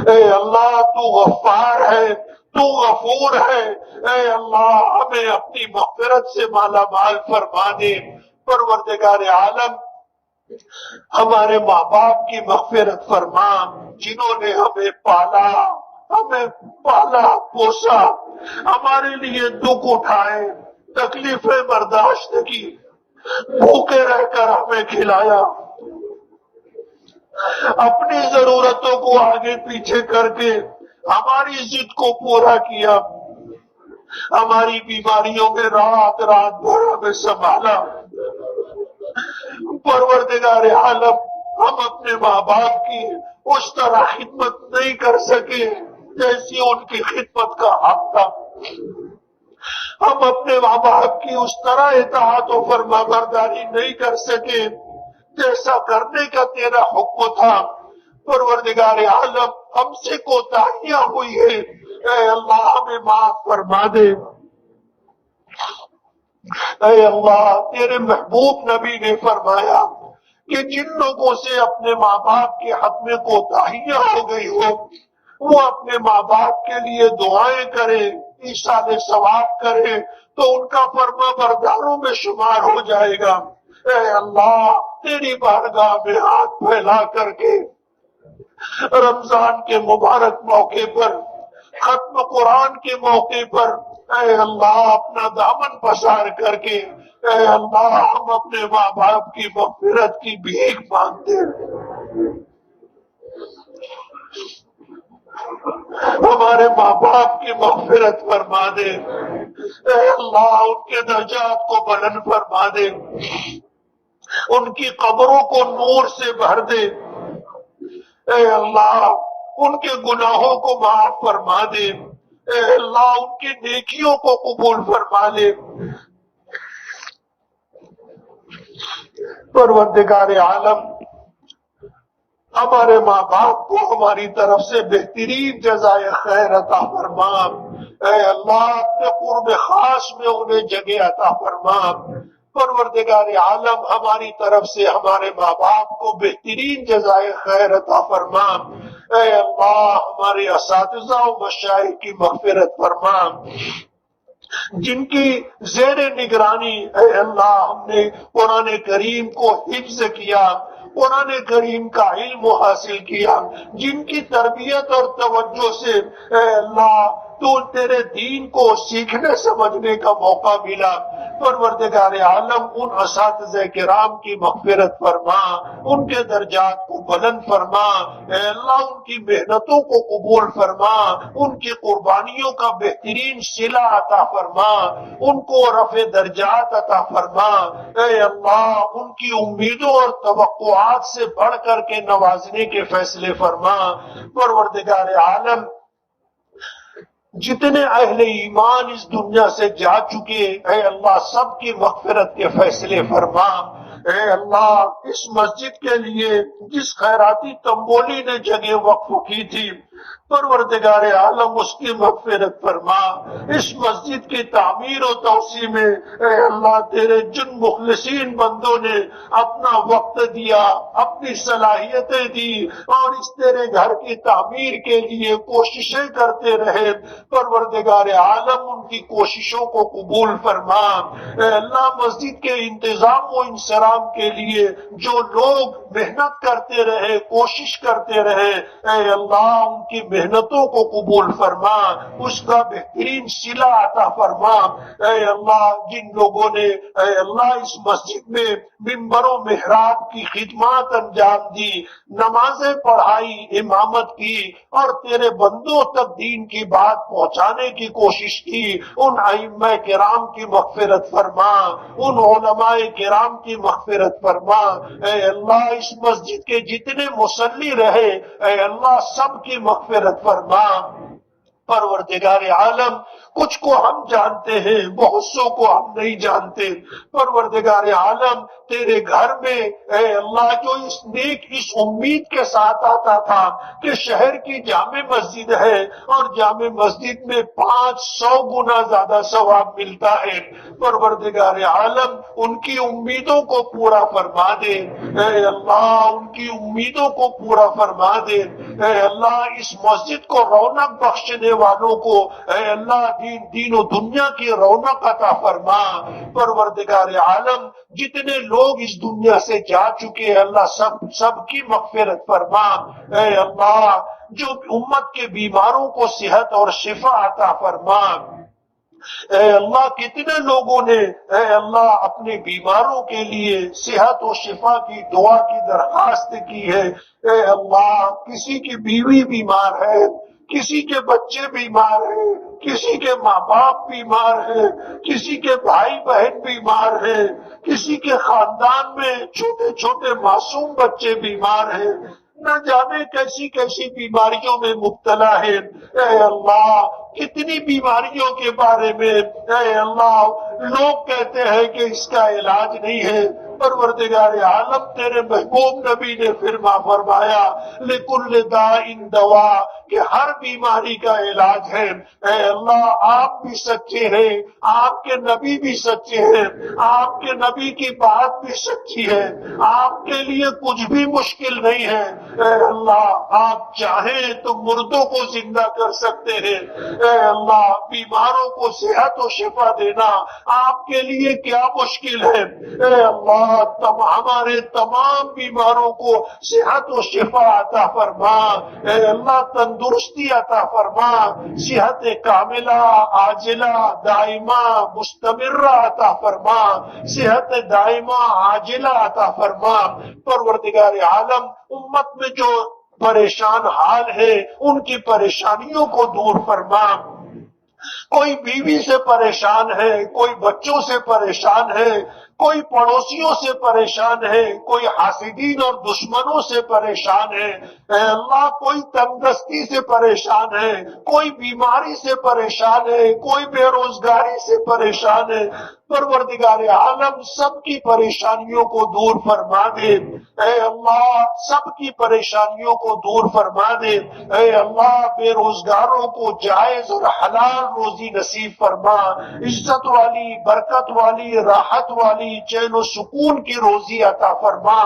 اے اللہ تو غفار ہے، تو غفور ہے، اے اللہ ہمیں اپنی مغفرت سے مالا مال فرما دے۔ پروردگار عالم ہمارے ماں باپ کی مغفرت فرما، جنہوں نے ہمیں پالا پوسا، ہمارے لیے دکھ اٹھائے، تکلیفیں برداشت کی، بھوکے رہ کر ہمیں کھلایا، اپنی ضرورتوں کو آگے پیچھے کر کے ہماری ضد کو پورا کیا، ہماری بیماریوں میں رات رات بھر ہمیں سنبھالا۔ پروردگار عالم ہم اپنے ماں باپ کی اس طرح خدمت نہیں کر سکے جیسی ان کی خدمت کا حق تھا، ہم اپنے ماں باپ کی اس طرح اطاعت و فرما برداری نہیں کر سکے جیسا کرنے کا تیرا حکم تھا۔ پروردگار عالم ہم سے کوتاہیاں ہوئی ہے، اے اللہ ہمیں معاف فرما دے۔ اے اللہ تیرے محبوب نبی نے فرمایا کہ جن لوگوں سے اپنے ماں باپ کے حق میں کوتاہیاں ہو گئی ہو، وہ اپنے ماں باپ کے لیے دعائیں کرے، ایصال ثواب کرے تو ان کا فرما برداروں میں شمار ہو جائے گا۔ اے اللہ تیری بارگاہ میں ہاتھ پھیلا کر کے رمضان کے مبارک موقع پر، ختم قرآن کے موقع پر، اے اللہ اپنا دامن پسار کر کے، اے اللہ ہم اپنے ماں باپ کی مغفرت کی بھیک مانگتے ہیں۔ ہمارے ماں باپ کی مغفرت فرما دے، اے اللہ ان کے درجات کو بلند فرما دے، ان کی قبروں کو نور سے بھر دے، اے اللہ ان کے گناہوں کو معاف فرما دے، اے اللہ ان کی نیکیوں کو قبول فرما لے۔ پروردگار عالم ہمارے ماں باپ کو ہماری طرف سے بہترین جزائے خیر عطا فرما، اے اللہ اپنے قرب خاص میں انہیں جگہ عطا فرما۔ پروردگار عالم ہماری طرف سے ہمارے ماں باپ کو بہترین جزائے خیر عطا فرما، اے اللہ ہمارے اساتذہ و مشائخ کی مغفرت فرما، جن کی زیر نگرانی اے اللہ ہم نے قرآن کریم کو حفظ کیا، قرآن کریم کا علم حاصل کیا، جن کی تربیت اور توجہ سے اے اللہ تو تیرے دین کو سیکھنے سمجھنے کا موقع ملا۔ پروردگار عالم ان اساتذہ کرام کی مغفرت فرما، ان کے درجات کو بلند فرما، اے اللہ ان کی محنتوں کو قبول فرما، ان کی قربانیوں کا بہترین صلہ عطا فرما، ان کو رفع درجات عطا فرما، اے اللہ ان کی امیدوں اور توقعات سے بڑھ کر کے نوازنے کے فیصلے فرما۔ پروردگار عالم جتنے اہل ایمان اس دنیا سے جا چکے اے اللہ سب کی مغفرت کے فیصلے فرما۔ اے اللہ اس مسجد کے لیے جس خیراتی تنبولی نے جگہ وقف کی تھی، پروردگار عالم اس کی مغفرت فرما۔ اس مسجد کی تعمیر و توسیع میں اے اللہ تیرے جن مخلصین بندوں نے اپنا وقت دیا، اپنی صلاحیتیں دی اور اس تیرے گھر کی تعمیر کے لیے کوششیں کرتے رہے، پروردگار عالم ان کی کوششوں کو قبول فرما۔ اے اللہ مسجد کے انتظام و انصرام کے لیے جو لوگ محنت کرتے رہے، کوشش کرتے رہے، اے اللہ ان کی محنتوں کو قبول فرما، اس کا بہترین صلہ عطا فرما۔ اے اللہ جن لوگوں نے اے اللہ اس مسجد میں منبر و محراب کی خدمات انجام دی، نمازیں پڑھائی، امامت کی اور تیرے بندوں تک دین کی بات پہنچانے کی کوشش کی، ان ائمہ کرام کی مغفرت فرما، ان علماء کرام کی مغفرت فرما۔ اے اللہ اس مسجد کے جتنے مصلی رہے اے اللہ سب کی مغفرت فرما۔ پروردگار عالم کچھ کو ہم جانتے ہیں، بہت سو کو ہم نہیں جانتے۔ پروردگار عالم تیرے گھر میں اے اللہ جو اس امید کے ساتھ آتا تھا کہ شہر کی جامع مسجد ہے اور جامع مسجد میں 500 گنا زیادہ ثواب ملتا ہے، پروردگار عالم ان کی امیدوں کو پورا فرما دے اے اللہ، ان کی امیدوں کو پورا فرما دے اے اللہ، اس مسجد کو رونق بخشنے والوں کو اے اللہ دین و دنیا کی رونق عطا فرما۔ پروردگار عالم جتنے لوگ اس دنیا سے جا چکے ہیں اللہ سب کی مغفرت فرما اے اللہ، جو امت کے بیماروں کو صحت اور شفا عطا فرما اے اللہ، کتنے لوگوں نے اے اللہ اپنے بیماروں کے لیے صحت و شفا کی دعا کی درخواست کی ہے اے اللہ، کسی کی بیوی بیمار ہے، کسی کے بچے بیمار ہیں، کسی کے ماں باپ بیمار ہیں، کسی کے بھائی بہن بیمار ہیں، کسی کے خاندان میں چھوٹے چھوٹے معصوم بچے بیمار ہیں، نہ جانے کیسی کیسی بیماریوں میں مبتلا ہے اے اللہ، کتنی بیماریوں کے بارے میں اے اللہ لوگ کہتے ہیں کہ اس کا علاج نہیں ہے، پروردگار عالم تیرے محبوب نبی نے فرمایا لِكُلِّ دَاءٍ دَوَاء، کہ ہر بیماری کا علاج ہے اے اللہ، آپ بھی سچے ہیں، آپ کے نبی بھی سچے ہیں، آپ کے نبی کی بات بھی سچی ہے، آپ کے لیے کچھ بھی مشکل نہیں ہے اے اللہ، آپ چاہیں تو مردوں کو زندہ کر سکتے ہیں اے اللہ، بیماروں کو صحت و شفا دینا آپ کے لیے کیا مشکل ہے اے اللہ، ہمارے تمام بیماروں کو صحت و شفا عطا فرما اے اللہ، تندرستی عطا فرما، صحت کاملہ عاجلہ دائمہ مستمرہ عطا فرما، صحت دائمہ عاجلہ عطا فرما۔ پروردگار عالم امت میں جو پریشان حال ہے ان کی پریشانیوں کو دور فرما، کوئی بیوی سے پریشان ہے، کوئی بچوں سے پریشان ہے، کوئی پڑوسیوں سے پریشان ہے، کوئی حاسدین اور دشمنوں سے پریشان ہے اے اللہ، کوئی تنگدستی سے پریشان ہے، کوئی بیماری سے پریشان ہے، کوئی بے روزگاری سے پریشان ہے، پروردگار عالم سب کی پریشانیوں کو دور فرما دے اے اللہ، سب کی پریشانیوں کو دور فرما دے اے اللہ، بے روزگاروں کو جائز اور حلال روزی نصیب فرما، عزت والی برکت والی راحت والی چین و سکون کی روزی عطا فرما۔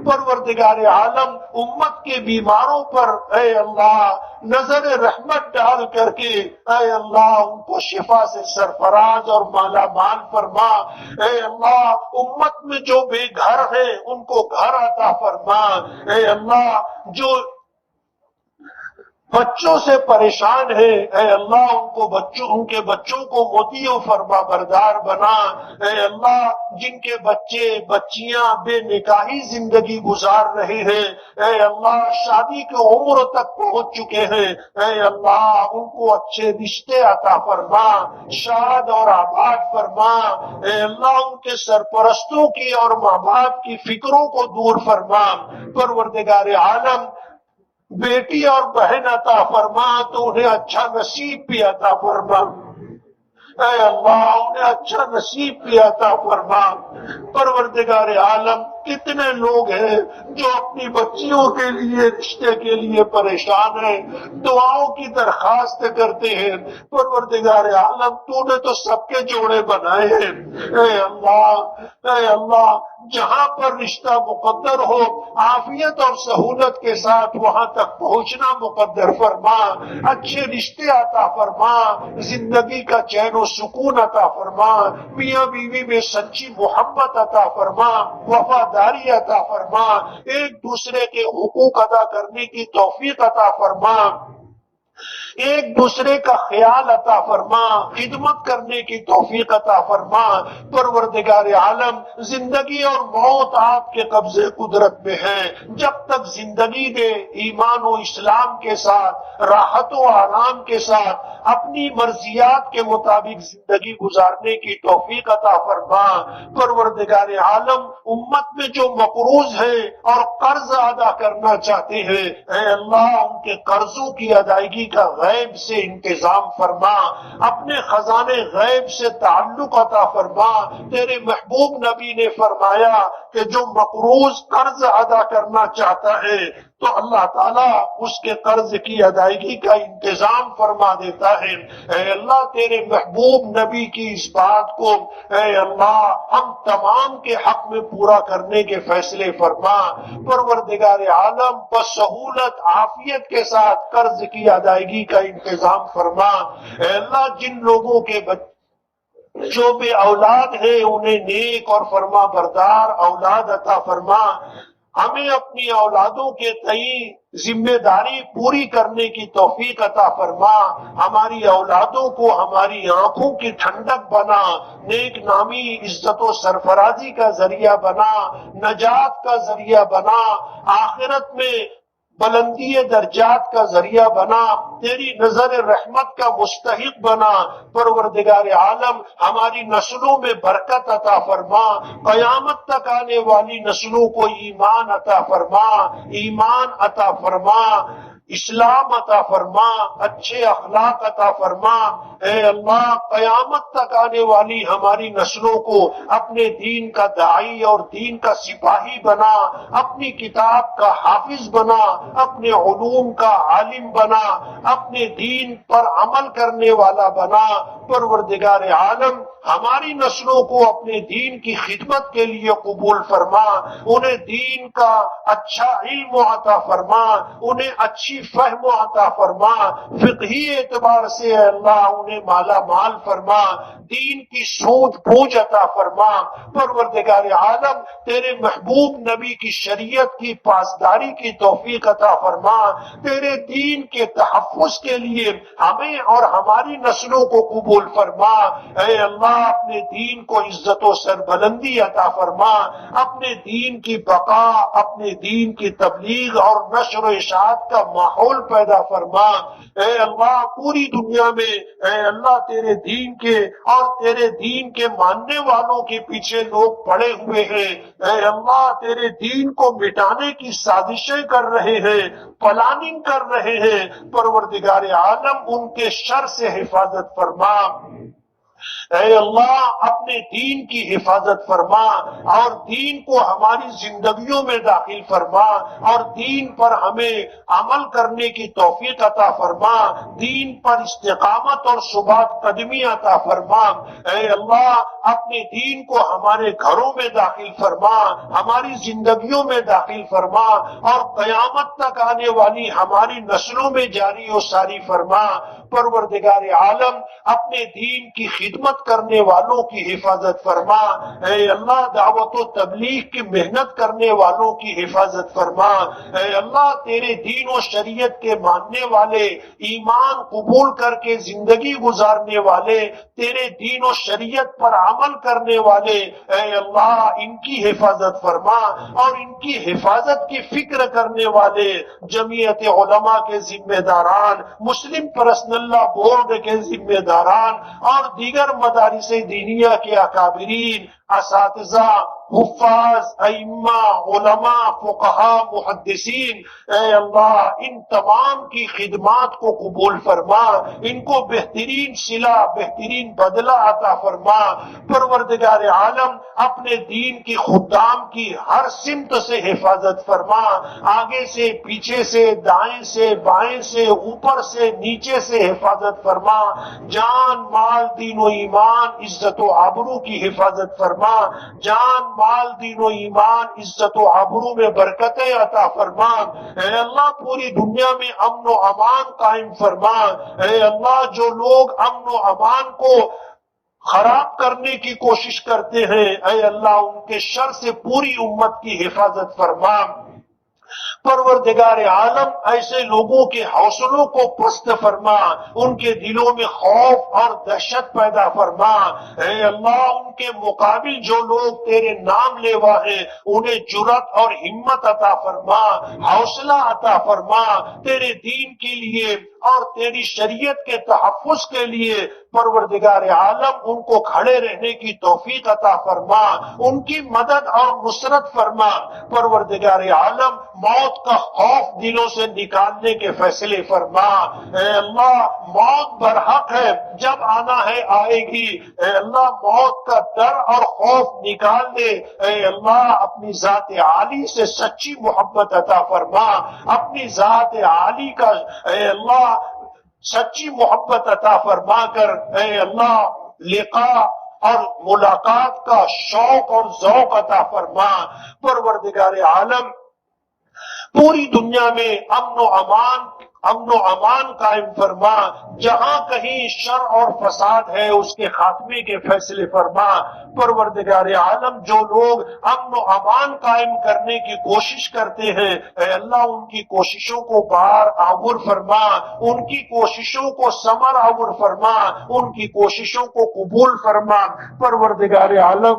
پروردگار عالم امت کے بیماروں پر اے اللہ نظر رحمت ڈال کر کے اے اللہ ان کو شفا سے سرفراز اور مالا مال فرما اے اللہ، امت میں جو بے گھر ہے ان کو گھر عطا فرما اے اللہ، جو بچوں سے پریشان ہے اے اللہ ان کے بچوں کو موتی و فرما بردار بنا اے اللہ، جن کے بچے بچیاں بے نکاحی زندگی گزار رہے ہیں اے اللہ، شادی کی عمر تک پہنچ چکے ہیں اے اللہ، ان کو اچھے رشتے عطا فرما، شاد اور آباد فرما اے اللہ، ان کے سرپرستوں کی اور ماں باپ کی فکروں کو دور فرما۔ پروردگار عالم بیٹی اور بہن عطا فرما تو انہیں اچھا نصیب بھی عطا فرما اے اللہ، انہیں اچھا نصیب بھی عطا فرما۔ پروردگار عالم کتنے لوگ ہیں جو اپنی بچیوں کے لیے رشتے کے لیے پریشان ہیں، دعاؤں کی درخواست کرتے ہیں، پروردگار عالم تو نے تو سب کے جوڑے بنائے ہیں اے اللہ جہاں پر رشتہ مقدر ہو عافیت اور سہولت کے ساتھ وہاں تک پہنچنا مقدر فرما، اچھے رشتے عطا فرما، زندگی کا چین و سکون عطا فرما، میاں بیوی میں سچی محبت عطا فرما، وفاداری عطا فرما، ایک دوسرے کے حقوق ادا کرنے کی توفیق عطا فرما، ایک دوسرے کا خیال عطا فرما، خدمت کرنے کی توفیق عطا فرما۔ پروردگار عالم زندگی اور موت آپ کے قبضے قدرت میں ہے، جب تک زندگی دے ایمان و اسلام کے ساتھ راحت و آرام کے ساتھ اپنی مرضیات کے مطابق زندگی گزارنے کی توفیق عطا فرما۔ پروردگار عالم امت میں جو مقروض ہے اور قرض ادا کرنا چاہتے ہیں اے اللہ ان کے قرضوں کی ادائیگی کا غیب سے انتظام فرما، اپنے خزانے غیب سے تعلق عطا فرما۔ تیرے محبوب نبی نے فرمایا کہ جو مقروض قرض ادا کرنا چاہتا ہے تو اللہ تعالیٰ اس کے قرض کی ادائیگی کا انتظام فرما دیتا ہے۔ اے اللہ تیرے محبوب نبی کی اس بات کو اے اللہ ہم تمام کے حق میں پورا کرنے کے فیصلے فرما۔ پروردگار عالم بسہولت عافیت کے ساتھ قرض کی ادائیگی کا انتظام فرما۔ اے اللہ جن لوگوں کے جو بے اولاد ہے انہیں نیک اور فرما بردار اولاد عطا فرما۔ ہمیں اپنی اولادوں کے تئیں ذمہ داری پوری کرنے کی توفیق عطا فرما۔ ہماری اولادوں کو ہماری آنکھوں کی ٹھنڈک بنا، نیک نامی عزت و سرفرازی کا ذریعہ بنا، نجات کا ذریعہ بنا، آخرت میں بلندی درجات کا ذریعہ بنا، تیری نظر رحمت کا مستحق بنا۔ پروردگار عالم ہماری نسلوں میں برکت عطا فرما، قیامت تک آنے والی نسلوں کو ایمان عطا فرما، ایمان عطا فرما، اسلام عطا فرما، اچھے اخلاق عطا فرما۔ اے اللہ قیامت تک آنے والی ہماری نسلوں کو اپنے دین کا داعی اور دین کا سپاہی بنا، اپنی کتاب کا حافظ بنا، اپنے علوم کا عالم بنا، اپنے دین پر عمل کرنے والا بنا۔ پروردگار عالم ہماری نسلوں کو اپنے دین کی خدمت کے لیے قبول فرما، انہیں دین کا اچھا علم عطا فرما، انہیں اچھی فہم عطا فرما، فقہی اعتبار سے اے اللہ انہیں مالا مال فرما، دین کی سوجھ بوجھ عطا فرما۔ پروردگار عالم تیرے محبوب نبی کی شریعت کی پاسداری کی توفیق عطا فرما، تیرے دین کے تحفظ کے لیے ہمیں اور ہماری نسلوں کو قبول فرما۔ اے اللہ اپنے دین کو عزت و سربلندی عطا فرما، اپنے دین کی بقا، اپنے دین کی تبلیغ اور نشر و اشاعت کا ماحول پیدا فرما۔ اے اللہ پوری دنیا میں اے اللہ تیرے دین کے اور تیرے دین کے ماننے والوں کے پیچھے لوگ پڑے ہوئے ہیں، اے اللہ تیرے دین کو مٹانے کی سازشیں کر رہے ہیں، پلاننگ کر رہے ہیں۔ پروردگار عالم ان کے شر سے حفاظت فرما۔ اے اللہ اپنے دین کی حفاظت فرما اور دین کو ہماری زندگیوں میں داخل فرما اور دین پر ہمیں عمل کرنے کی توفیق عطا فرما، دین پر استقامت اور ثبات قدمی عطا فرما۔ اے اللہ اپنے دین کو ہمارے گھروں میں داخل فرما، ہماری زندگیوں میں داخل فرما اور قیامت تک آنے والی ہماری نسلوں میں جاری و ساری فرما۔ پروردگار عالم اپنے دین کی خدمت کرنے والوں کی حفاظت فرما۔ اے اللہ دعوت و تبلیغ کی محنت کرنے والوں کی حفاظت فرما۔ اے اللہ تیرے دین و شریعت کے ماننے والے، ایمان قبول کر کے زندگی گزارنے والے، تیرے دین و شریعت پر عمل کرنے والے، اے اللہ ان کی حفاظت فرما اور ان کی حفاظت کی فکر کرنے والے جمعیت علماء کے ذمہ داران، مسلم پرسنل اللہ بورڈ کے ذمہ داران اور دیگر مدارس دینیہ کے اکابرین، اساتذہ، حفاظ، ائمہ، علماء، فقہا، محدثین، اے اللہ ان تمام کی خدمات کو قبول فرما، ان کو بہترین صلہ، بہترین بدلہ عطا فرما۔ پروردگار عالم اپنے دین کی خدام کی ہر سمت سے حفاظت فرما، آگے سے، پیچھے سے، دائیں سے، بائیں سے، اوپر سے، نیچے سے حفاظت فرما، جان، مال، دین و ایمان، عزت و آبرو کی حفاظت فرما، جان، مال، دین و ایمان، عزت و آبرو میں برکتیں عطا فرما۔ اے اللہ پوری دنیا میں امن و امان قائم فرما۔ اے اللہ جو لوگ امن و امان کو خراب کرنے کی کوشش کرتے ہیں، اے اللہ ان کے شر سے پوری امت کی حفاظت فرما۔ پروردگار عالم ایسے لوگوں کے حوصلوں کو پست فرما، ان کے دلوں میں خوف اور دہشت پیدا فرما۔ اے اللہ ان کے مقابل جو لوگ تیرے نام لیوا ہیں انہیں جرأت اور ہمت عطا فرما، حوصلہ عطا فرما، تیرے دین کے لیے اور تیری شریعت کے تحفظ کے لیے پروردگار عالم ان کو کھڑے رہنے کی توفیق عطا فرما، ان کی مدد اور نصرت فرما۔ پروردگار عالم موت کا خوف دلوں سے نکالنے کے فیصلے فرما۔ اے اللہ موت برحق ہے، جب آنا ہے آئے گی، اے اللہ موت کا ڈر اور خوف نکال دے۔ اے اللہ اپنی ذات عالی سے سچی محبت عطا فرما، اپنی ذات عالی کا اے اللہ سچی محبت عطا فرما کر اے اللہ لقاء اور ملاقات کا شوق اور ذوق عطا فرما۔ پروردگار عالم پوری دنیا میں امن و امان قائم فرما، جہاں کہیں شر اور فساد ہے اس کے خاتمے کے فیصلے فرما۔ پروردگار عالم جو لوگ امن و امان قائم کرنے کی کوشش کرتے ہیں اے اللہ ان کی کوششوں کو بار آور فرما، ان کی کوششوں کو ثمر آور فرما، ان کی کوششوں کو قبول فرما۔ پروردگار عالم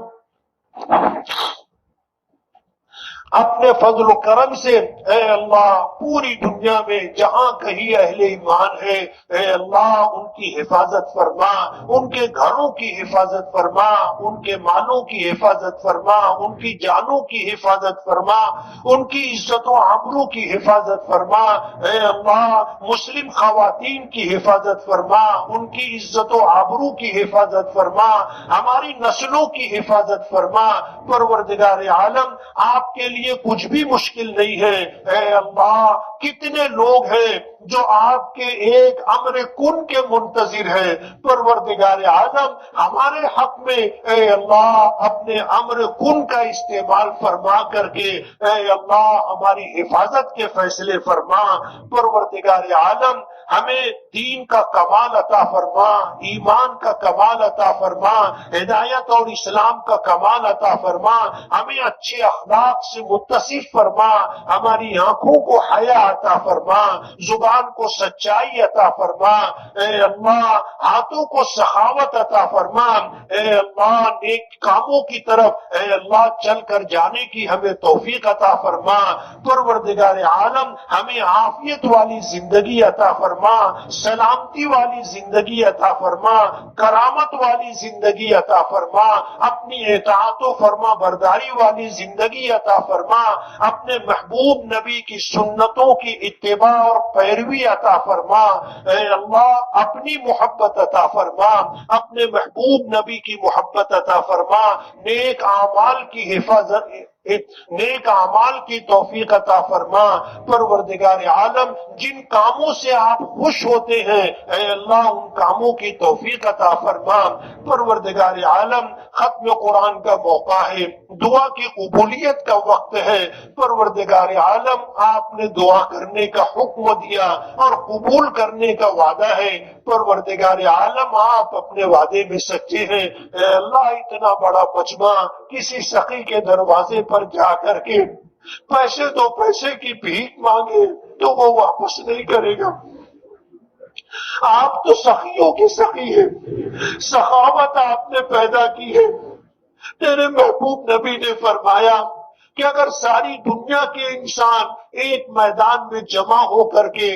اپنے فضل و کرم سے اے اللہ پوری دنیا میں جہاں کہیں اہل ایمان ہے اے اللہ ان کی حفاظت فرما، ان کے گھروں کی حفاظت فرما، ان کے مالوں کی حفاظت فرما، ان کی جانوں کی حفاظت فرما، ان کی عزت و آبرو کی حفاظت فرما۔ اے اللہ مسلم خواتین کی حفاظت فرما، ان کی عزت و آبرو کی حفاظت فرما، ہماری نسلوں کی حفاظت فرما۔ پروردگار عالم آپ کے لیے کچھ بھی مشکل نہیں ہے۔ اے اللہ کتنے لوگ ہیں جو آپ کے ایک امر کن کے منتظر ہیں۔ پروردگار عالم ہمارے حق میں اے اللہ اپنے امر کن کا استعمال فرما کر کے اے اللہ ہماری حفاظت کے فیصلے فرما۔ پروردگار عالم ہمیں دین کا کمال عطا فرما، ایمان کا کمال عطا فرما، ہدایت اور اسلام کا کمال عطا فرما، ہمیں اچھے اخلاق سے متصف فرما، ہماری آنکھوں کو حیا عطا فرما، زبان کو سچائی عطا فرما، اے اللہ ہاتھوں کو سخاوت عطا فرما، اے اللہ نیک کاموں کی طرف اے اللہ چل کر جانے کی ہمیں توفیق عطا فرما۔ پروردگار عالم ہمیں عافیت والی زندگی عطا فرما، سلامتی والی زندگی عطا فرما، کرامت والی زندگی عطا فرما، اپنی اطاعت و فرما برداری والی زندگی عطا فرما، اپنے محبوب نبی کی سنتوں کی اتباع اور پیروی عطا فرما۔ اے اللہ اپنی محبت عطا فرما، اپنے محبوب نبی کی محبت عطا فرما، نیک اعمال کی حفاظت، نیک اعمال کی توفیق عطا فرما۔ پروردگار عالم جن کاموں سے آپ خوش ہوتے ہیں اے اللہ ان کاموں کی توفیق عطا فرما۔ پروردگار عالم ختم قرآن کا موقع ہے، دعا کی قبولیت کا وقت ہے۔ پروردگار عالم آپ نے دعا کرنے کا حکم دیا اور قبول کرنے کا وعدہ ہے۔ پروردگار عالم آپ اپنے وعدے میں سچے ہیں۔ اے اللہ اتنا بڑا مجمع کسی سخی کے دروازے پر جا کر کے پیسے دو پیسے کی بھیک مانگے تو وہ واپس نہیں کرے گا۔ آپ تو سخیوں کی سخی ہے، سخاوت آپ نے پیدا کی ہے۔ تیرے محبوب نبی نے فرمایا کہ اگر ساری دنیا کے انسان ایک میدان میں جمع ہو کر کے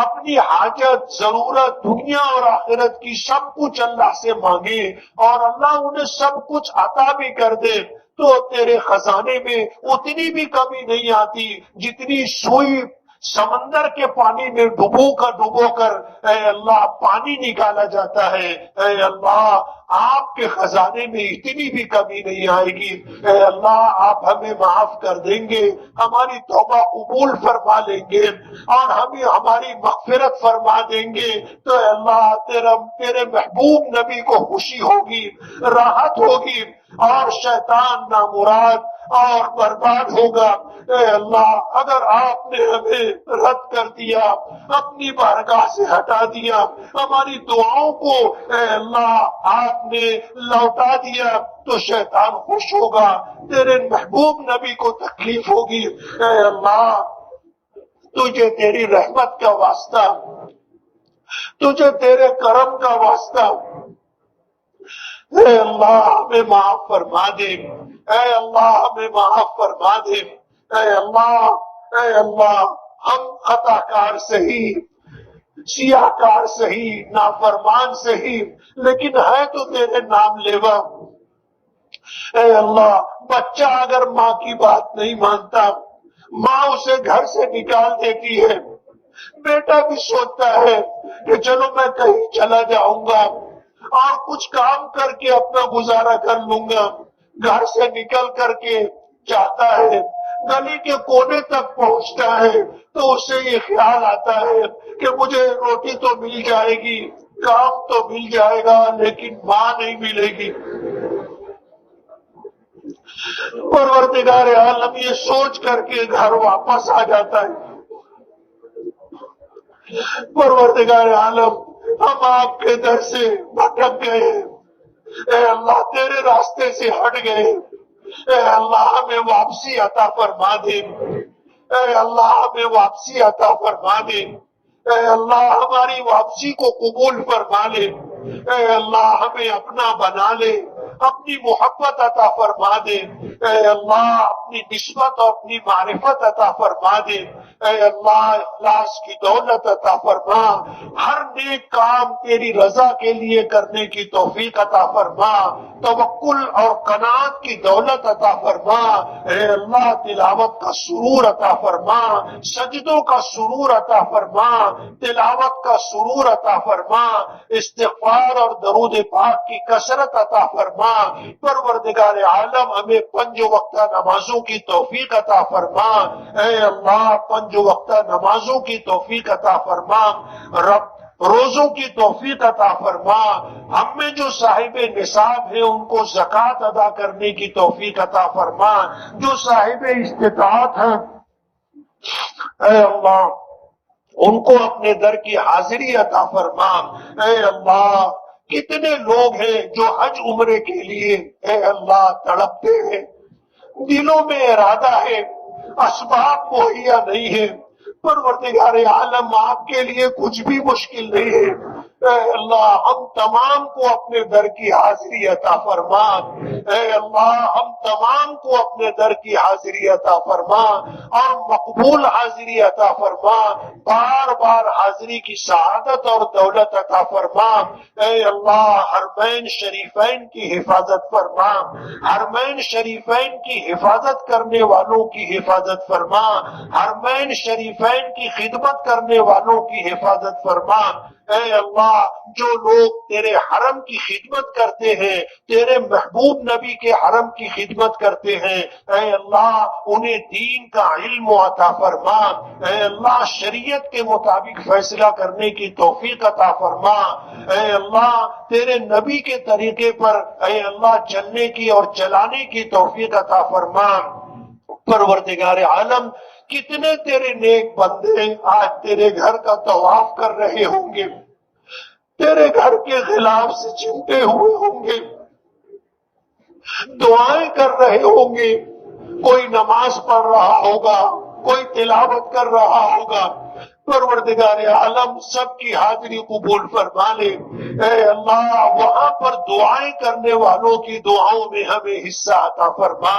اپنی حاجت ضرورت دنیا اور آخرت کی سب کچھ اللہ سے مانگے اور اللہ انہیں سب کچھ عطا بھی کر دے تو تیرے خزانے میں اتنی بھی کمی نہیں آتی جتنی سوئی سمندر کے پانی میں ڈبو کر اے اللہ پانی نکالا جاتا ہے۔ اے اللہ آپ کے خزانے میں اتنی بھی کمی نہیں آئے گی۔ اے اللہ آپ ہمیں معاف کر دیں گے، ہماری توبہ قبول فرما لیں گے اور ہمیں ہماری مغفرت فرما دیں گے تو اے اللہ تیرے محبوب نبی کو خوشی ہوگی، راحت ہوگی اور شیطان نامراد اور برباد ہوگا۔ اے اللہ اگر آپ نے ہمیں رد کر دیا، اپنی بارگاہ سے ہٹا دیا، ہماری دعاؤں کو اے اللہ آپ نے لوٹا دیا تو شیطان خوش ہوگا، تیرے محبوب نبی کو تکلیف ہوگی۔ اے اللہ تجھے تیری رحمت کا واسطہ، تجھے تیرے کرم کا واسطہ، اے اللہ ہمیں معاف فرما دے، اے اللہ ہمیں معاف فرما دے۔ اے اللہ ہم خطا کار سہی، سیاہ کار صحیح، نافرمان صحیح، لیکن ہے تو تیرے نام لیوا۔ اے اللہ، بچہ اگر ماں کی بات نہیں مانتا، ماں اسے گھر سے نکال دیتی ہے، بیٹا بھی سوچتا ہے کہ چلو میں کہیں چلا جاؤں گا اور کچھ کام کر کے اپنا گزارا کر لوں گا، گھر سے نکل کر کے جاتا ہے، گلی کے کونے تک پہنچتا ہے تو اسے یہ خیال آتا ہے کہ مجھے روٹی تو مل جائے گی، کام تو مل جائے گا، لیکن ماں نہیں ملے گی۔ پروردگار عالم یہ سوچ کر کے گھر واپس آ جاتا ہے۔ پروردگار عالم، ہم آپ کے در سے بھٹک گئے، اے اللہ تیرے راستے سے ہٹ گئے، اے اللہ ہمیں واپسی عطا فرما دے، اے اللہ ہمیں واپسی عطا فرما دے، اے اللہ ہماری واپسی کو قبول فرما لے، اے اللہ ہمیں اپنا بنا لے، اپنی محبت عطا فرما دے، اے اللہ اپنی نسبت اور اپنی معرفت عطا فرما دے، اے اللہ اخلاص کی دولت عطا فرما، ہر نیک کام تیری رضا کے لیے کرنے کی توفیق عطا فرما، توکل اور قناعت کی دولت عطا فرما، اے اللہ تلاوت کا سرور عطا فرما، سجدوں کا سرور عطا فرما، تلاوت کا سرور عطا فرما، استغفار اور درود پاک کی کثرت عطا فرما۔ پروردگار عالم ہمیں 5 وقتہ نمازوں کی توفیق عطا فرما، اے اللہ 5 وقتہ نمازوں کی توفیق عطا فرما، رب روزوں کی توفیق عطا فرما، ہم میں جو صاحب نصاب ہیں ان کو زکوٰۃ ادا کرنے کی توفیق عطا فرما، جو صاحب استطاعت ہیں اے اللہ ان کو اپنے در کی حاضری عطا فرما، اے اللہ کتنے لوگ ہیں جو حج عمرے کے لیے اے اللہ تڑپتے ہیں، دلوں میں ارادہ ہے، اسباب مہیا نہیں ہے، پروردگار عالم آپ کے لیے کچھ بھی مشکل نہیں ہے، اے اللہ ہم تمام کو اپنے در کی حاضری عطا فرما، اے اللہ ہم تمام کو اپنے در کی حاضری عطا فرما اور مقبول حاضری عطا فرما، بار بار حاضری کی سعادت اور دولت عطا فرما، اے اللہ حرمین شریفین کی حفاظت فرما، حرمین شریفین کی حفاظت کرنے والوں کی حفاظت فرما، حرمین شریفین کی خدمت کرنے والوں کی حفاظت فرما، اے اللہ جو لوگ تیرے حرم کی خدمت کرتے ہیں، تیرے محبوب نبی کے حرم کی خدمت کرتے ہیں، اے اللہ انہیں دین کا علم عطا فرما، اے اللہ شریعت کے مطابق فیصلہ کرنے کی توفیق عطا فرما، اے اللہ تیرے نبی کے طریقے پر اے اللہ چلنے کی اور چلانے کی توفیق عطا فرما۔ پروردگار عالم کتنے تیرے نیک بندے آج تیرے گھر کا طواف کر رہے ہوں گے، تیرے گھر کے خلاف سے چمٹے ہوئے ہوں گے، دعائیں کر رہے ہوں گے، کوئی نماز پڑھ رہا ہوگا، کوئی تلاوت کر رہا ہوگا، پروردگار عالم سب کی حاضری قبول فرما لے، اے اللہ وہاں پر دعائیں کرنے والوں کی دعاؤں میں ہمیں حصہ عطا فرما،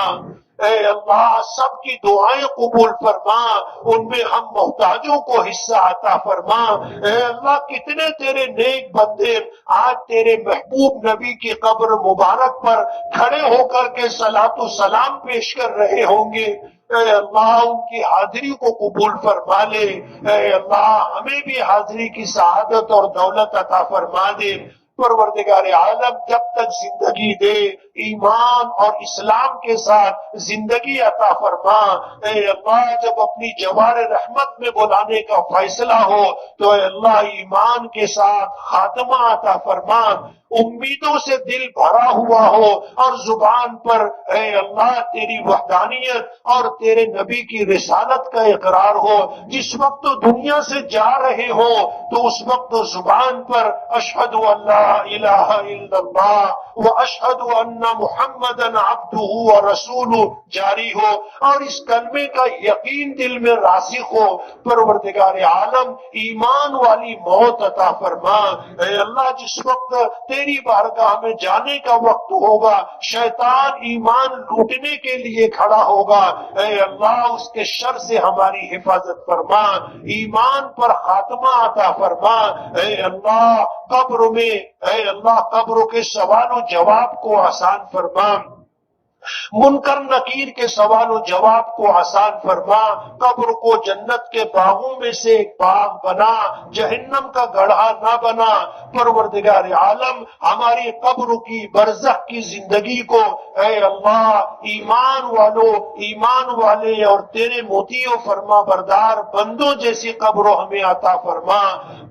اے اللہ سب کی دعائیں قبول فرما، ان میں ہم محتاجوں کو حصہ عطا فرما، اے اللہ کتنے تیرے نیک بندے آج تیرے محبوب نبی کی قبر مبارک پر کھڑے ہو کر کے صلاۃ و سلام پیش کر رہے ہوں گے، اے اللہ ان کی حاضری کو قبول فرما لے، اے اللہ ہمیں بھی حاضری کی سعادت اور دولت عطا فرما دے۔ پروردگار عالم جب تک زندگی دے ایمان اور اسلام کے ساتھ زندگی عطا فرما، اے اللہ جب اپنی جوار رحمت میں بلانے کا فیصلہ ہو تو اے اللہ ایمان کے ساتھ خاتمہ عطا فرما، امیدوں سے دل بھرا ہوا ہو اور زبان پر اے اللہ تیری وحدانیت اور تیرے نبی کی رسالت کا اقرار ہو، جس وقت دنیا سے جا رہے ہو تو اس وقت زبان پر اشہد ان لا الہ الا اللہ و اشہد ان ان محمدن عبدہ و رسولہ جاری ہو اور اس کلمے کا یقین دل میں راسخ ہو۔ پروردگار عالم ایمان والی موت عطا فرما۔ اے اللہ جس وقت تیری بارگاہ میں جانے کا وقت ہوگا شیطان ایمان لوٹنے کے لیے کھڑا ہوگا، اے اللہ اس کے شر سے ہماری حفاظت فرما، ایمان پر خاتمہ عطا فرما۔ اے اللہ قبروں کے سوال و جواب کو آسان فرما، منکر نکیر کے سوال و جواب کو آسان فرما، قبر کو جنت کے باغوں میں سے ایک باغ بنا، جہنم کا گڑھا نہ بنا۔ پروردگار عالم ہماری قبر کی برزخ کی زندگی کو اے اللہ ایمان والے اور تیرے موتی و فرما بردار بندوں جیسی قبروں ہمیں عطا فرما،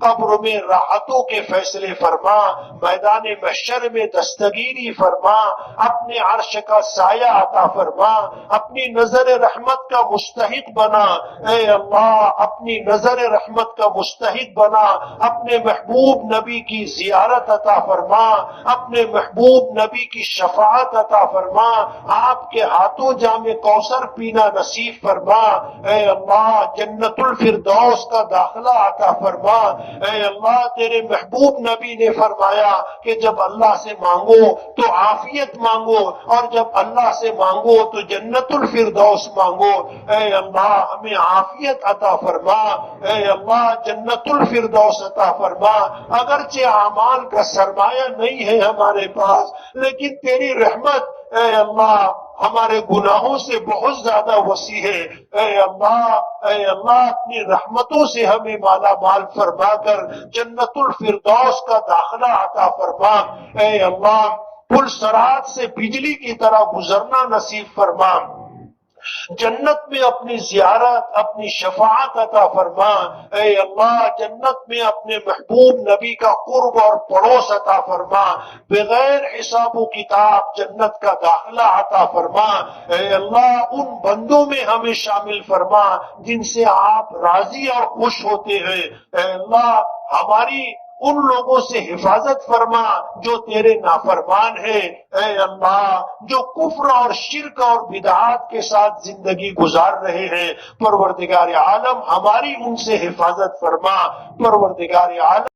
قبر میں راحتوں کے فیصلے فرما، میدان محشر میں دستگیری فرما، اپنے عرش کا سایہ عطا فرما، اپنی نظر رحمت کا مستحق بنا۔ اے اللہ اپنی نظر رحمت کا مستحق بنا، اپنے محبوب نبی کی زیارت عطا فرما، اپنے محبوب نبی کی شفاعت عطا فرما، آپ کے ہاتھوں جام کوثر پینا نصیب فرما۔ اے اللہ جنت الفردوس کا داخلہ عطا فرما۔ اے اللہ تیرے محبوب نبی نے فرمایا کہ جب اللہ سے مانگو تو عافیت مانگو اور جب اللہ سے مانگو تو جنت الفردوس مانگو۔ اے اللہ ہمیں عافیت عطا فرما، اے اللہ جنت الفردوس عطا فرما۔ اگرچہ اعمال کا سرمایہ نہیں ہے ہمارے پاس لیکن تیری رحمت اے اللہ ہمارے گناہوں سے بہت زیادہ وسیع ہے۔ اے اللہ اپنی رحمتوں سے ہمیں مالا مال فرما کر جنت الفردوس کا داخلہ عطا فرما۔ اے اللہ پل صراط سے بجلی کی طرح گزرنا نصیب فرما، جنت میں اپنی زیارت اپنی شفاعت عطا فرما۔ اے اللہ جنت میں اپنے محبوب نبی کا قرب اور پڑوس عطا فرما، بغیر حساب و کتاب جنت کا داخلہ عطا فرما۔ اے اللہ ان بندوں میں ہمیں شامل فرما جن سے آپ راضی اور خوش ہوتے ہیں۔ اے اللہ ہماری ان لوگوں سے حفاظت فرما جو تیرے نافرمان ہیں۔ اے اللہ جو کفر اور شرک اور بدعات کے ساتھ زندگی گزار رہے ہیں پروردگار عالم ہماری ان سے حفاظت فرما۔ پروردگار عالم